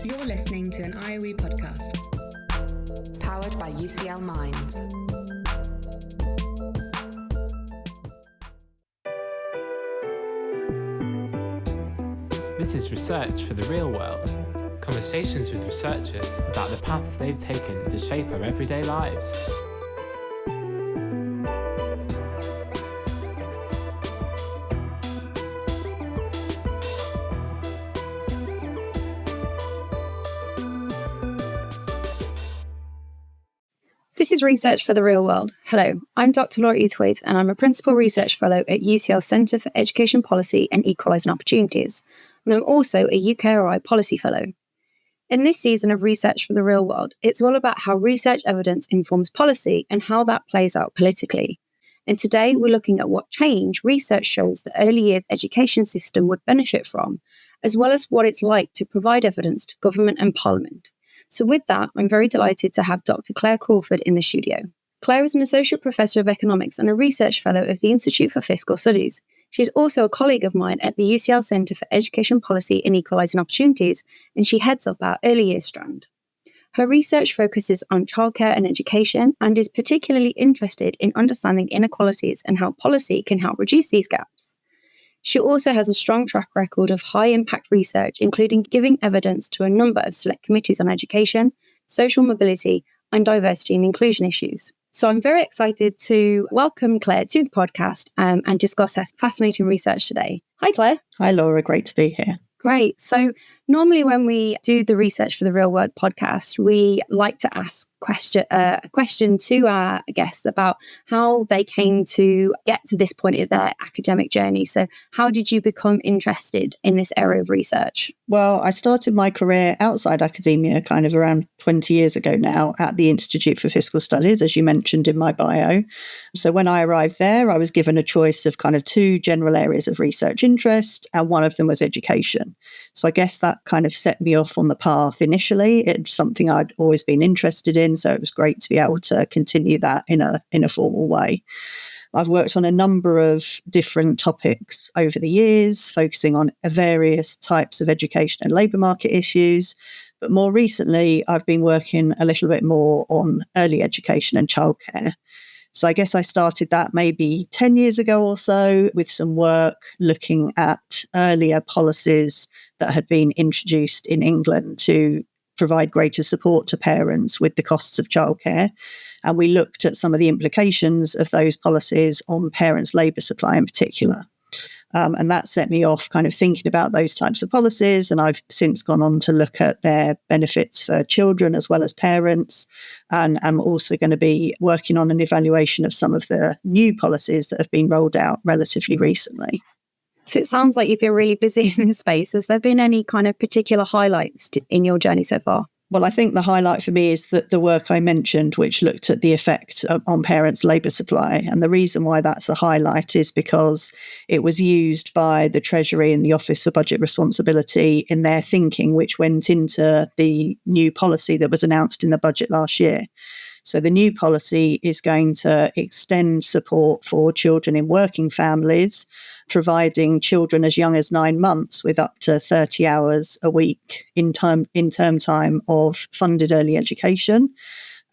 You're listening to an IOE podcast. Powered by UCL Minds. This is Research for the Real World. Conversations with researchers about the paths they've taken to shape our everyday lives. This is Research for the Real World. Hello, I'm Dr. Laura Uthwaite, and I'm a Principal Research Fellow at UCL Centre for Education Policy and Equalising Opportunities, and I'm also a UKRI Policy Fellow. In this season of Research for the Real World, it's all about how research evidence informs policy and how that plays out politically. And today we're looking at what change research shows the early years education system would benefit from, as well as what it's like to provide evidence to government and parliament. So with that, I'm very delighted to have Dr. Claire Crawford in the studio. Claire is an Associate Professor of Economics and a Research Fellow of the Institute for Fiscal Studies. She's also a colleague of mine at the UCL Centre for Education Policy and Equalising Opportunities, and she heads up our early years strand. Her research focuses on childcare and education and is particularly interested in understanding inequalities and how policy can help reduce these gaps. She also has a strong track record of high-impact research, including giving evidence to a number of select committees on education, social mobility, and diversity and inclusion issues. So I'm very excited to welcome Claire to the podcast and discuss her fascinating research today. Hi, Claire. Hi, Laura. Great to be here. Great. So normally when we do the Research for the Real World podcast, we like to ask a question to our guests about how they came to get to this point in their academic journey. So how did you become interested in this area of research? Well, I started my career outside academia kind of around 20 years ago now at the Institute for Fiscal Studies, as you mentioned in my bio. So when I arrived there, I was given a choice of kind of two general areas of research interest, and one of them was education. So I guess that kind of set me off on the path initially. It's something I'd always been interested in, so it was great to be able to continue that in a formal way. I've worked on a number of different topics over the years, focusing on various types of education and labour market issues. But more recently, I've been working a little bit more on early education and childcare. So I guess I started that maybe 10 years ago or so with some work looking at earlier policies that had been introduced in England to provide greater support to parents with the costs of childcare. And we looked at some of the implications of those policies on parents' labour supply in particular. And that set me off kind of thinking about those types of policies. And I've since gone on to look at their benefits for children as well as parents. And I'm also going to be working on an evaluation of some of the new policies that have been rolled out relatively recently. So it sounds like you've been really busy in this space. Has there been any kind of particular highlights in your journey so far? Well, I think the highlight for me is that the work I mentioned, which looked at the effect on parents' labour supply. And the reason why that's a highlight is because it was used by the Treasury and the Office for Budget Responsibility in their thinking, which went into the new policy that was announced in the budget last year. So the new policy is going to extend support for children in working families, providing children as young as 9 months with up to 30 hours a week in term time of funded early education.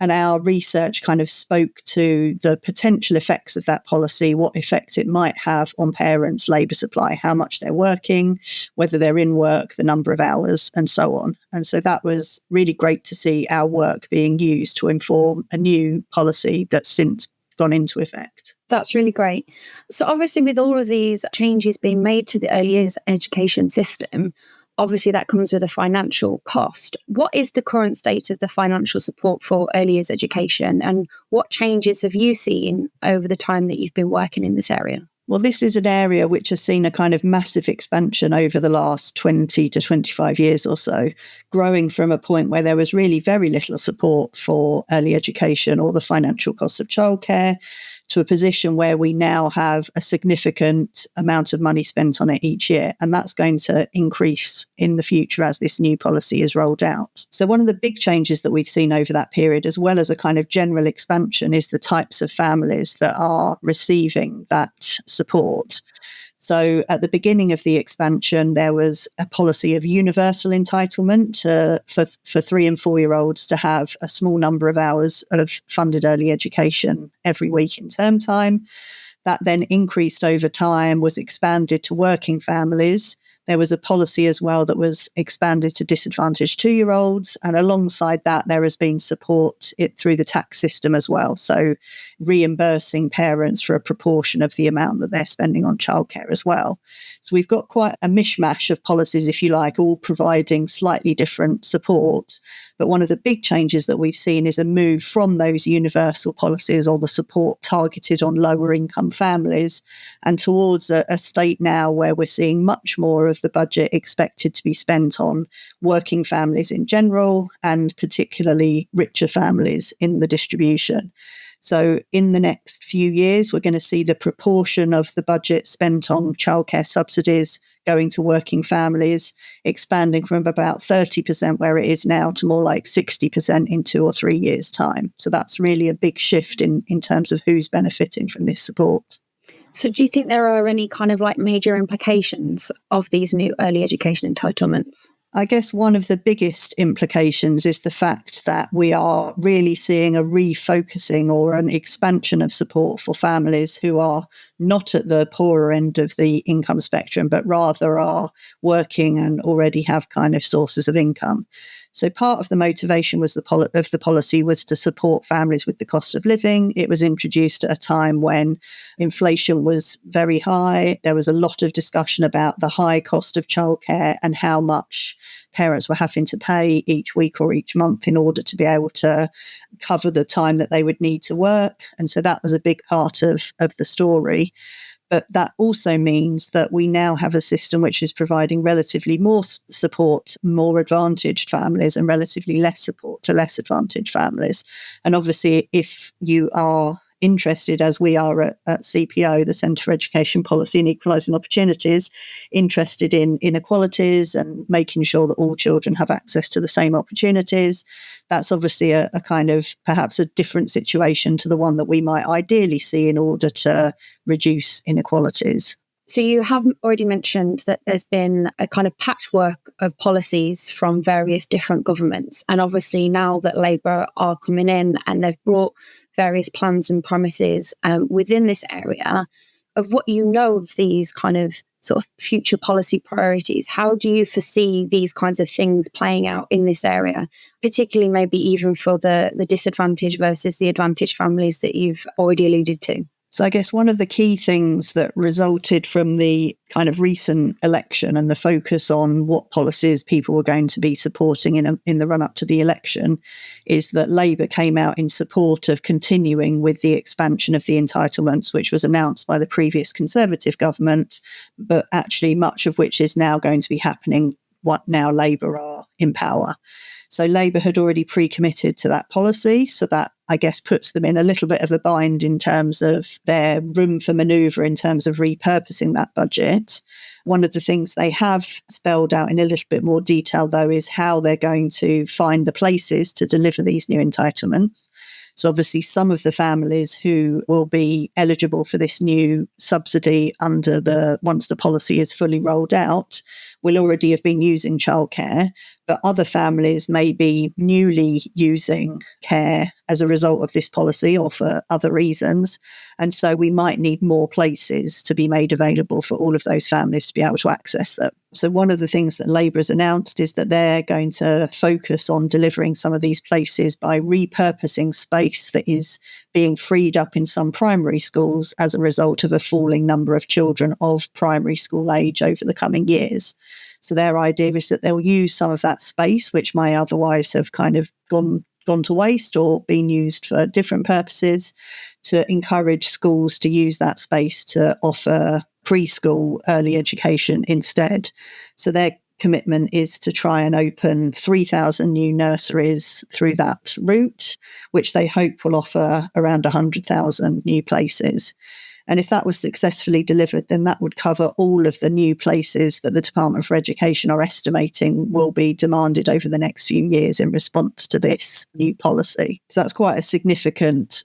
And our research kind of spoke to the potential effects of that policy, what effect it might have on parents' labour supply, how much they're working, whether they're in work, the number of hours, and so on. And so that was really great to see our work being used to inform a new policy that's since gone into effect. That's really great. So obviously with all of these changes being made to the early years education system, obviously that comes with a financial cost. What is the current state of the financial support for early years education, and what changes have you seen over the time that you've been working in this area? Well, this is an area which has seen a kind of massive expansion over the last 20 to 25 years or so, growing from a point where there was really very little support for early education or the financial costs of childcare to a position where we now have a significant amount of money spent on it each year. And that's going to increase in the future as this new policy is rolled out. So one of the big changes that we've seen over that period, as well as a kind of general expansion, is the types of families that are receiving that support. So at the beginning of the expansion, there was a policy of universal entitlement for 3 and 4-year-olds to have a small number of hours of funded early education every week in term time. That then increased over time, was expanded to working families. There was a policy as well that was expanded to disadvantaged 2-year-olds. And alongside that, there has been support through the tax system as well. So reimbursing parents for a proportion of the amount that they're spending on childcare as well. So we've got quite a mishmash of policies, if you like, all providing slightly different support. But one of the big changes that we've seen is a move from those universal policies or the support targeted on lower income families and towards a state now where we're seeing much more of the budget expected to be spent on working families in general and particularly richer families in the distribution. So in the next few years, we're going to see the proportion of the budget spent on childcare subsidies going to working families expanding from about 30% where it is now to more like 60% in 2 or 3 years' time. So that's really a big shift in terms of who's benefiting from this support. So do you think there are any kind of like major implications of these new early education entitlements? I guess one of the biggest implications is the fact that we are really seeing a refocusing or an expansion of support for families who are not at the poorer end of the income spectrum, but rather are working and already have kind of sources of income. So part of the motivation was of the policy was to support families with the cost of living. It was introduced at a time when inflation was very high. There was a lot of discussion about the high cost of childcare and how much parents were having to pay each week or each month in order to be able to cover the time that they would need to work. And so that was a big part of the story. But that also means that we now have a system which is providing relatively more support, more advantaged families, and relatively less support to less advantaged families. And obviously, if you are interested, as we are at CPO, the Centre for Education Policy and Equalising Opportunities, interested in inequalities and making sure that all children have access to the same opportunities, that's obviously a kind of perhaps a different situation to the one that we might ideally see in order to reduce inequalities. So you have already mentioned that there's been a kind of patchwork of policies from various different governments. And obviously now that Labour are coming in and they've brought various plans and promises within this area, of what you know of these kind of sort of future policy priorities, how do you foresee these kinds of things playing out in this area, particularly maybe even for the disadvantaged versus the advantaged families that you've already alluded to? So I guess one of the key things that resulted from the kind of recent election and the focus on what policies people were going to be supporting in the run-up to the election is that Labour came out in support of continuing with the expansion of the entitlements, which was announced by the previous Conservative government, but actually much of which is now going to be happening what now Labour are in power. So Labour had already pre-committed to that policy, so that, I guess, puts them in a little bit of a bind in terms of their room for manoeuvre in terms of repurposing that budget. One of the things they have spelled out in a little bit more detail, though, is how they're going to find the places to deliver these new entitlements. So obviously some of the families who will be eligible for this new subsidy once the policy is fully rolled out will already have been using childcare, but other families may be newly using care as a result of this policy or for other reasons. And so we might need more places to be made available for all of those families to be able to access them. So one of the things that Labour has announced is that they're going to focus on delivering some of these places by repurposing space that is being freed up in some primary schools as a result of a falling number of children of primary school age over the coming years. So their idea is that they'll use some of that space, which may otherwise have kind of gone to waste or been used for different purposes, to encourage schools to use that space to offer preschool early education instead. So their commitment is to try and open 3,000 new nurseries through that route, which they hope will offer around 100,000 new places. And if that was successfully delivered, then that would cover all of the new places that the Department for Education are estimating will be demanded over the next few years in response to this new policy. So that's quite a significant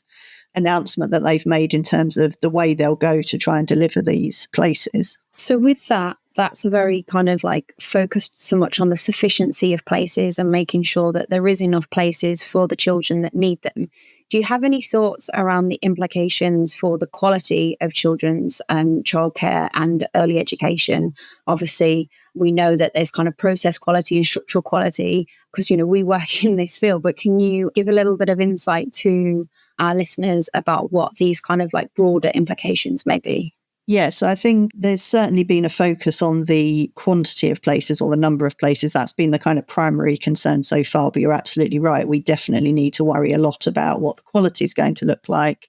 announcement that they've made in terms of the way they'll go to try and deliver these places. So with that, that's a very kind of like focused so much on the sufficiency of places and making sure that there is enough places for the children that need them. Do you have any thoughts around the implications for the quality of children's childcare and early education? Obviously, we know that there's kind of process quality and structural quality because, we work in this field, but can you give a little bit of insight to our listeners about what these kind of like broader implications may be? Yes, I think there's certainly been a focus on the quantity of places or the number of places. That's been the kind of primary concern so far, but you're absolutely right. We definitely need to worry a lot about what the quality is going to look like,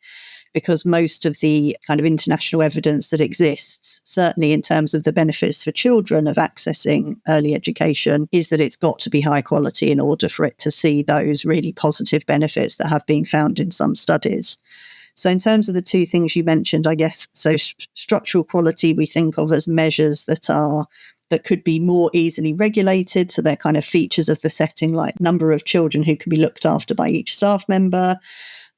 because most of the kind of international evidence that exists, certainly in terms of the benefits for children of accessing early education, is that it's got to be high quality in order for it to see those really positive benefits that have been found in some studies. So in terms of the two things you mentioned, I guess, so structural quality we think of as measures that could be more easily regulated. So they're kind of features of the setting, like number of children who can be looked after by each staff member,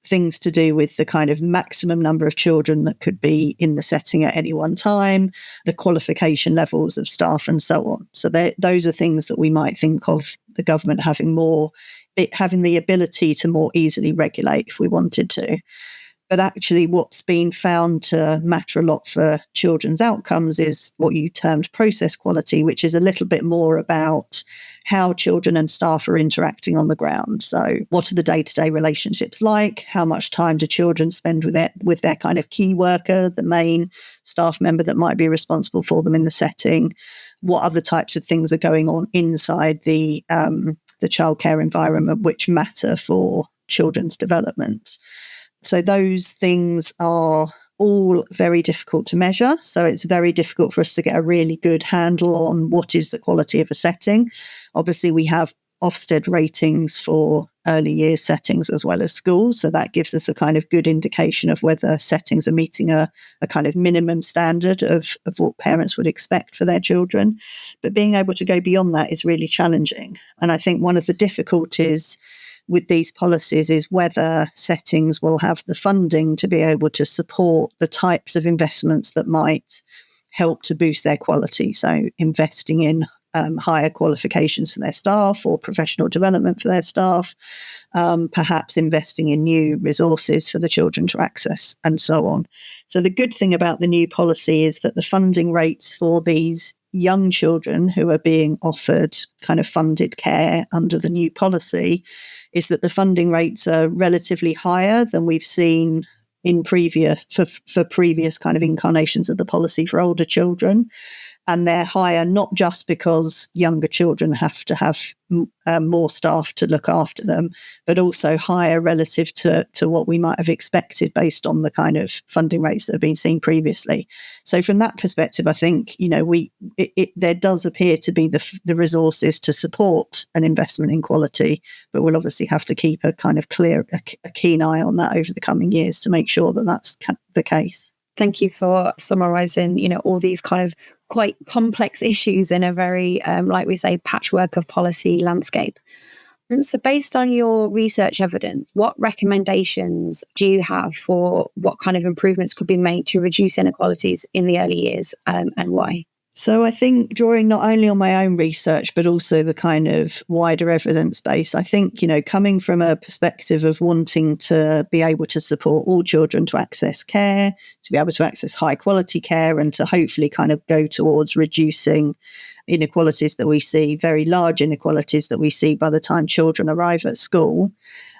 things to do with the kind of maximum number of children that could be in the setting at any one time, the qualification levels of staff and so on. So those are things that we might think of the government having the ability to more easily regulate if we wanted to. But actually what's been found to matter a lot for children's outcomes is what you termed process quality, which is a little bit more about how children and staff are interacting on the ground. So what are the day-to-day relationships like? How much time do children spend with their kind of key worker, the main staff member that might be responsible for them in the setting? What other types of things are going on inside the childcare environment which matter for children's development? So those things are all very difficult to measure. So it's very difficult for us to get a really good handle on what is the quality of a setting. Obviously, we have Ofsted ratings for early years settings as well as schools. So that gives us a kind of good indication of whether settings are meeting a kind of minimum standard of what parents would expect for their children. But being able to go beyond that is really challenging. And I think one of the difficulties with these policies is whether settings will have the funding to be able to support the types of investments that might help to boost their quality. So investing in higher qualifications for their staff or professional development for their staff, perhaps investing in new resources for the children to access and so on. So the good thing about the new policy is that the funding rates for these young children who are being offered kind of funded care under the new policy is that the funding rates are relatively higher than we've seen in previous kind of incarnations of the policy for older children. And they're higher not just because younger children have to have more staff to look after them, but also higher relative to what we might have expected based on the kind of funding rates that have been seen previously. So from that perspective, I think, there does appear to be the resources to support an investment in quality, but we'll obviously have to keep a kind of a keen eye on that over the coming years to make sure that that's the case. Thank you for summarising, all these kind of quite complex issues in a very, like we say, patchwork of policy landscape. And so based on your research evidence, what recommendations do you have for what kind of improvements could be made to reduce inequalities in the early years and why? So I think drawing not only on my own research, but also the kind of wider evidence base, I think, coming from a perspective of wanting to be able to support all children to access care, to be able to access high quality care, and to hopefully kind of go towards reducing inequalities that we see, very large inequalities that we see by the time children arrive at school,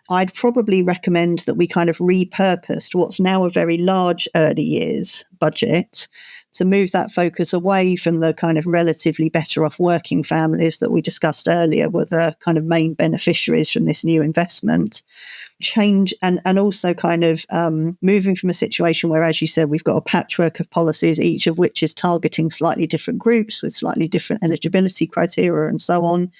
I'd probably recommend that we kind of repurposed what's now a very large early years budget to move that focus away from the kind of relatively better off working families that we discussed earlier were the kind of main beneficiaries from this new investment. Change and also kind of moving from a situation where, as you said, we've got a patchwork of policies, each of which is targeting slightly different groups with slightly different eligibility criteria and so on.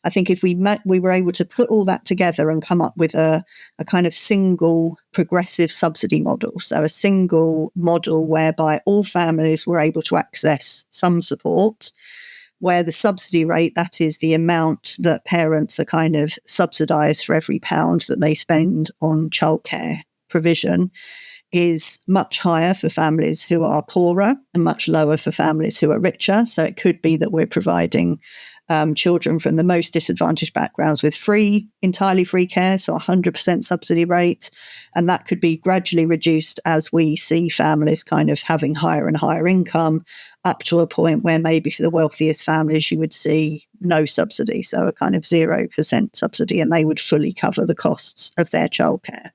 I think if we were able to put all that together and come up with a kind of single progressive subsidy model, so a single model whereby all families were able to access some support, where the subsidy rate, that is the amount that parents are kind of subsidised for every pound that they spend on childcare provision is much higher for families who are poorer and much lower for families who are richer. So it could be that we're providing children from the most disadvantaged backgrounds with entirely free care, so 100% subsidy rate. And that could be gradually reduced as we see families kind of having higher and higher income, up to a point where maybe for the wealthiest families, you would see no subsidy, so a kind of 0% subsidy, and they would fully cover the costs of their childcare.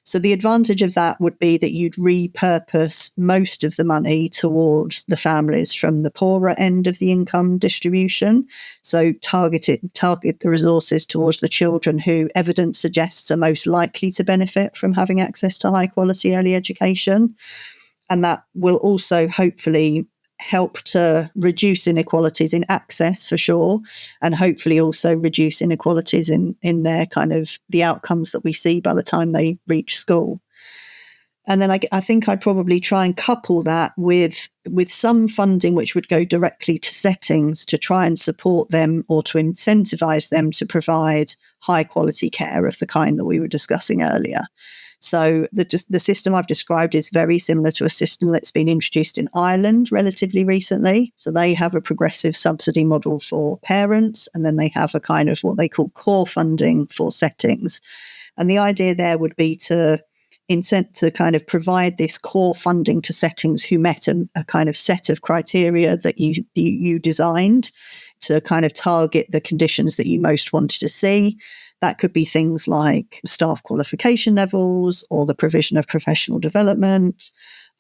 So the advantage of that would be that you'd repurpose most of the money towards the families from the poorer end of the income distribution. So target the resources towards the children who evidence suggests are most likely to benefit from having access to high quality early education. And that will also hopefully help to reduce inequalities in access for sure, and hopefully also reduce inequalities in their kind of the outcomes that we see by the time they reach school. And then I think I'd probably try and couple that with some funding which would go directly to settings to try and support them or to incentivize them to provide high quality care of the kind that we were discussing earlier. So the system I've described is very similar to a system that's been introduced in Ireland relatively recently. So they have a progressive subsidy model for parents, and then they have a kind of what they call core funding for settings. And the idea there would be to kind of provide this core funding to settings who met a kind of set of criteria that you designed to kind of target the conditions that you most wanted to see. That could be things like staff qualification levels or the provision of professional development,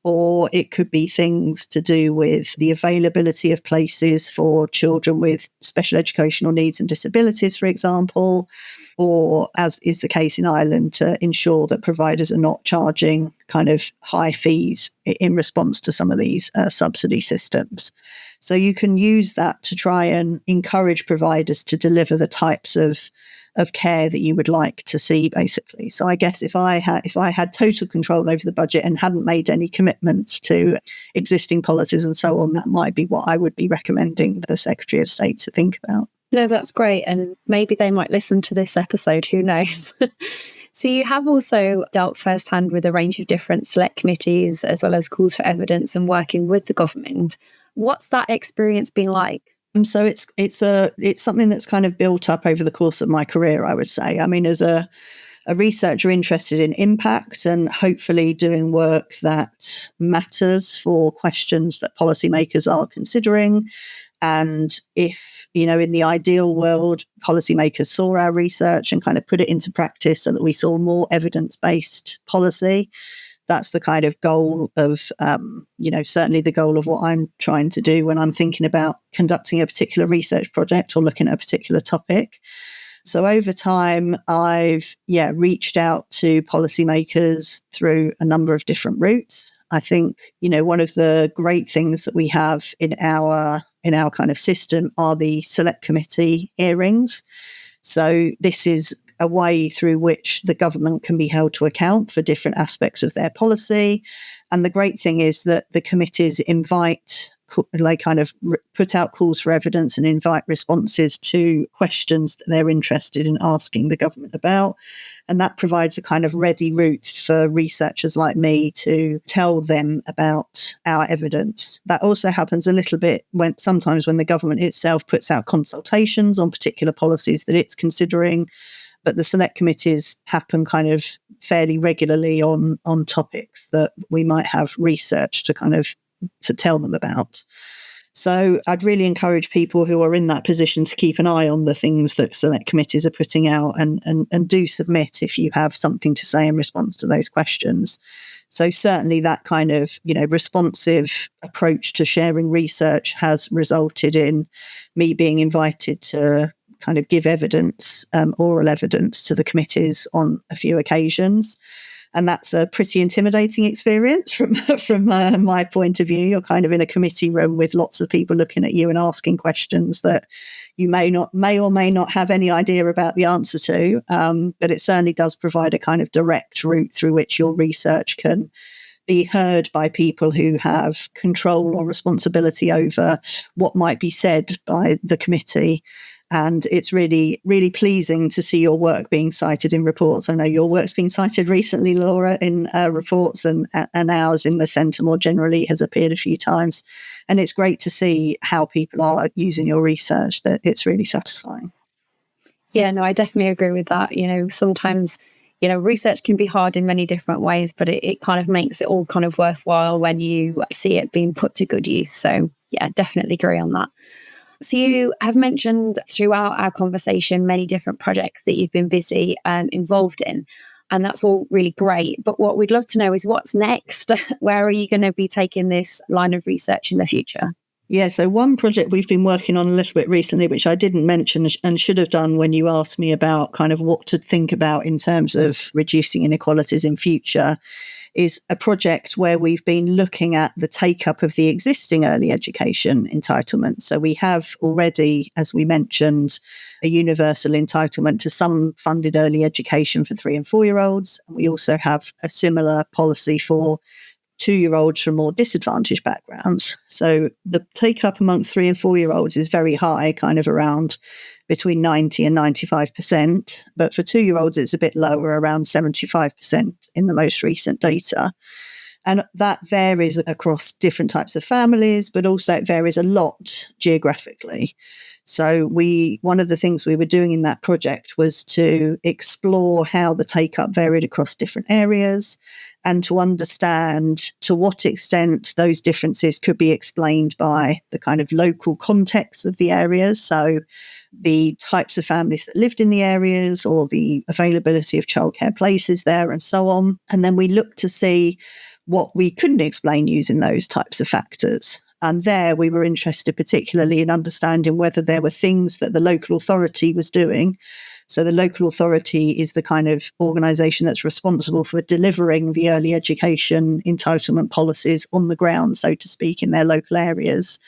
or it could be things to do with the availability of places for children with special educational needs and disabilities, for example, or, as is the case in Ireland, to ensure that providers are not charging kind of high fees in response to some of these subsidy systems. So you can use that to try and encourage providers to deliver the types of care that you would like to see, basically. So I guess if I had total control over the budget and hadn't made any commitments to existing policies and so on, that might be what I would be recommending the Secretary of State to think about. No, that's great. And maybe they might listen to this episode, who knows? So you have also dealt firsthand with a range of different select committees, as well as calls for evidence and working with the government. What's that experience been like? So it's something that's kind of built up over the course of my career, I would say. I mean, as a researcher interested in impact and hopefully doing work that matters for questions that policymakers are considering. And if, in the ideal world, policymakers saw our research and kind of put it into practice so that we saw more evidence-based policy, that's the kind of goal of, certainly the goal of what I'm trying to do when I'm thinking about conducting a particular research project or looking at a particular topic. So over time, I've reached out to policymakers through a number of different routes. I think, one of the great things that we have in our kind of system are the select committee hearings. So this is a way through which the government can be held to account for different aspects of their policy. And the great thing is that the committees put out calls for evidence and invite responses to questions that they're interested in asking the government about. And that provides a kind of ready route for researchers like me to tell them about our evidence. That also happens a little bit sometimes when the government itself puts out consultations on particular policies that it's considering. But the select committees happen kind of fairly regularly on topics that we might have research to tell them about. So I'd really encourage people who are in that position to keep an eye on the things that select committees are putting out and do submit if you have something to say in response to those questions. So certainly that kind of, responsive approach to sharing research has resulted in me being invited to kind of give evidence, oral evidence to the committees on a few occasions. And that's a pretty intimidating experience from my point of view. You're kind of in a committee room with lots of people looking at you and asking questions that you may or may not have any idea about the answer to. But it certainly does provide a kind of direct route through which your research can be heard by people who have control or responsibility over what might be said by the committee. And it's really, really pleasing to see your work being cited in reports. I know your work's been cited recently, Laura, in reports, and ours in the centre more generally has appeared a few times. And it's great to see how people are using your research, that it's really satisfying. Yeah, no, I definitely agree with that. Sometimes, research can be hard in many different ways, but it kind of makes it all kind of worthwhile when you see it being put to good use. So yeah, definitely agree on that. So you have mentioned throughout our conversation many different projects that you've been busy involved in, and that's all really great. But what we'd love to know is what's next? Where are you going to be taking this line of research in the future? Yeah, so one project we've been working on a little bit recently, which I didn't mention and should have done when you asked me about kind of what to think about in terms of reducing inequalities in future, is a project where we've been looking at the take-up of the existing early education entitlement. So we have already, as we mentioned, a universal entitlement to some funded early education for 3 and 4-year-olds. And we also have a similar policy for 2-year-olds from more disadvantaged backgrounds. So the take-up amongst 3 and 4-year-olds is very high, kind of around between 90 and 95%. But for 2-year-olds, it's a bit lower, around 75% in the most recent data. And that varies across different types of families, but also it varies a lot geographically. So one of the things we were doing in that project was to explore how the take-up varied across different areas and to understand to what extent those differences could be explained by the kind of local context of the areas. So the types of families that lived in the areas or the availability of childcare places there and so on. And then we looked to see what we couldn't explain using those types of factors. And there we were interested particularly in understanding whether there were things that the local authority was doing. So the local authority is the kind of organisation that's responsible for delivering the early education entitlement policies on the ground, so to speak, in their local areas.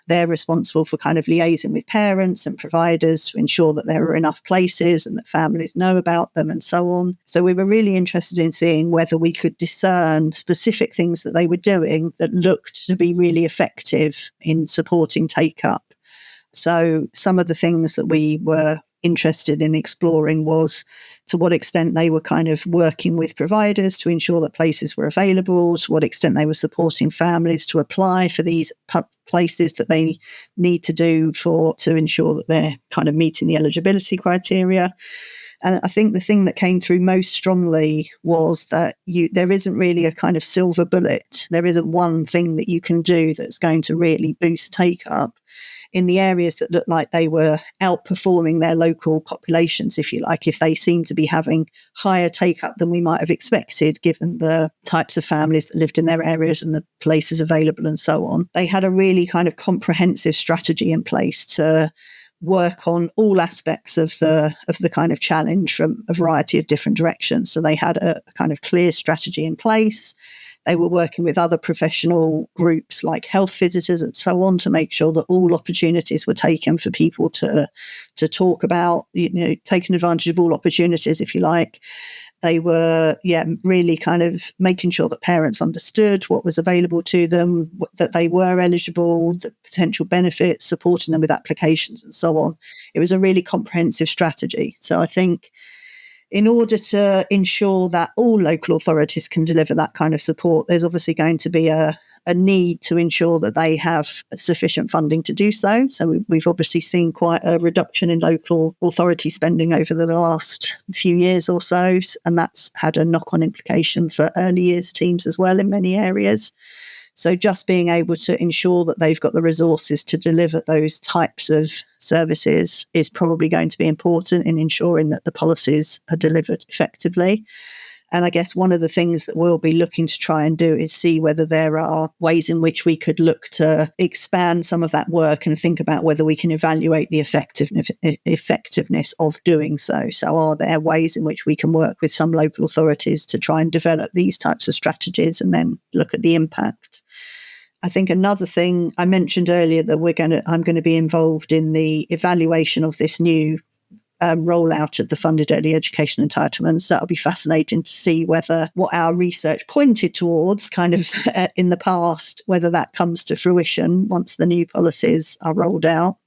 They're responsible for kind of liaising with parents and providers to ensure that there are enough places and that families know about them and so on. So we were really interested in seeing whether we could discern specific things that they were doing that looked to be really effective in supporting take-up. So some of the things that we were interested in exploring was to what extent they were kind of working with providers to ensure that places were available, to what extent they were supporting families to apply for these places that they need to do to ensure that they're kind of meeting the eligibility criteria. And I think the thing that came through most strongly was that there isn't really a kind of silver bullet. There isn't one thing that you can do that's going to really boost take-up. In the areas that looked like they were outperforming their local populations, if you like, if they seemed to be having higher take-up than we might have expected, given the types of families that lived in their areas and the places available and so on. They had a really kind of comprehensive strategy in place to work on all aspects of the kind of challenge from a variety of different directions. So they had a kind of clear strategy in place. They were working with other professional groups like health visitors and so on to make sure that all opportunities were taken for people to talk about, taking advantage of all opportunities, if you like. They were, really kind of making sure that parents understood what was available to them, that they were eligible, the potential benefits, supporting them with applications and so on. It was a really comprehensive strategy. So I think in order to ensure that all local authorities can deliver that kind of support, there's obviously going to be a need to ensure that they have sufficient funding to do so. So we've obviously seen quite a reduction in local authority spending over the last few years or so, and that's had a knock-on implication for early years teams as well in many areas. So just being able to ensure that they've got the resources to deliver those types of services is probably going to be important in ensuring that the policies are delivered effectively. And I guess one of the things that we'll be looking to try and do is see whether there are ways in which we could look to expand some of that work and think about whether we can evaluate the effectiveness of doing so. So are there ways in which we can work with some local authorities to try and develop these types of strategies and then look at the impact? I think another thing I mentioned earlier that I'm going to be involved in the evaluation of this new rollout of the funded early education entitlements. That'll be fascinating to see whether what our research pointed towards kind of in the past, whether that comes to fruition once the new policies are rolled out.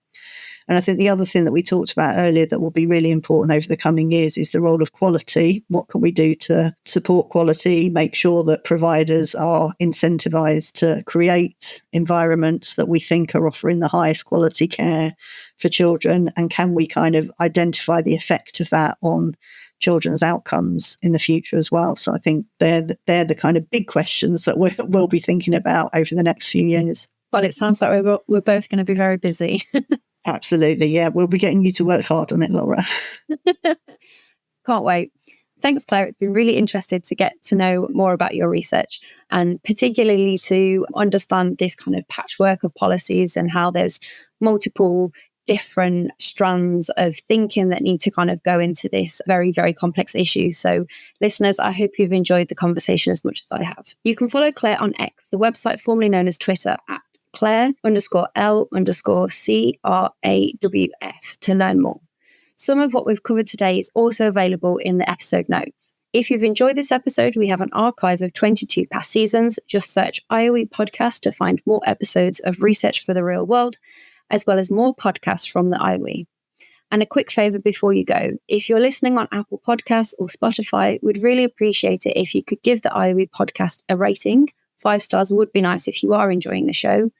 And I think the other thing that we talked about earlier that will be really important over the coming years is the role of quality. What can we do to support quality, make sure that providers are incentivised to create environments that we think are offering the highest quality care for children? And can we kind of identify the effect of that on children's outcomes in the future as well? So I think they're the kind of big questions that we'll be thinking about over the next few years. Well, it sounds like we're both going to be very busy. Absolutely, yeah. We'll be getting you to work hard on it, Laura. Can't wait. Thanks, Claire. It's been really interesting to get to know more about your research, and particularly to understand this kind of patchwork of policies and how there's multiple different strands of thinking that need to kind of go into this very, very complex issue. So listeners, I hope you've enjoyed the conversation as much as I have. You can follow Claire on X, the website formerly known as Twitter, at Claire_L_CRAWF to learn more. Some of what we've covered today is also available in the episode notes. If you've enjoyed this episode, we have an archive of 22 past seasons. Just search IOE Podcast to find more episodes of Research for the Real World, as well as more podcasts from the IOE. And a quick favour before you go, if you're listening on Apple Podcasts or Spotify, we'd really appreciate it if you could give the IOE podcast a rating. 5 stars would be nice if you are enjoying the show.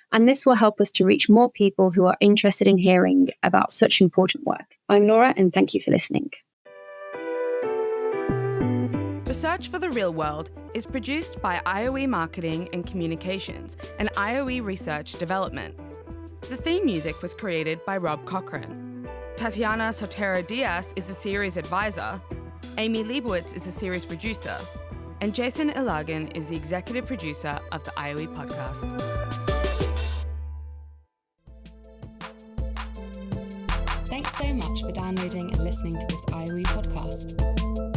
And this will help us to reach more people who are interested in hearing about such important work. I'm Laura, and thank you for listening. Research for the Real World is produced by IOE Marketing and Communications and IOE Research Development. The theme music was created by Rob Cochran. Tatiana Sotero Diaz is the series advisor, Amy Leibowitz is the series producer, and Jason Ilagan is the executive producer of the IOE podcast. Thanks so much for downloading and listening to this IOE podcast.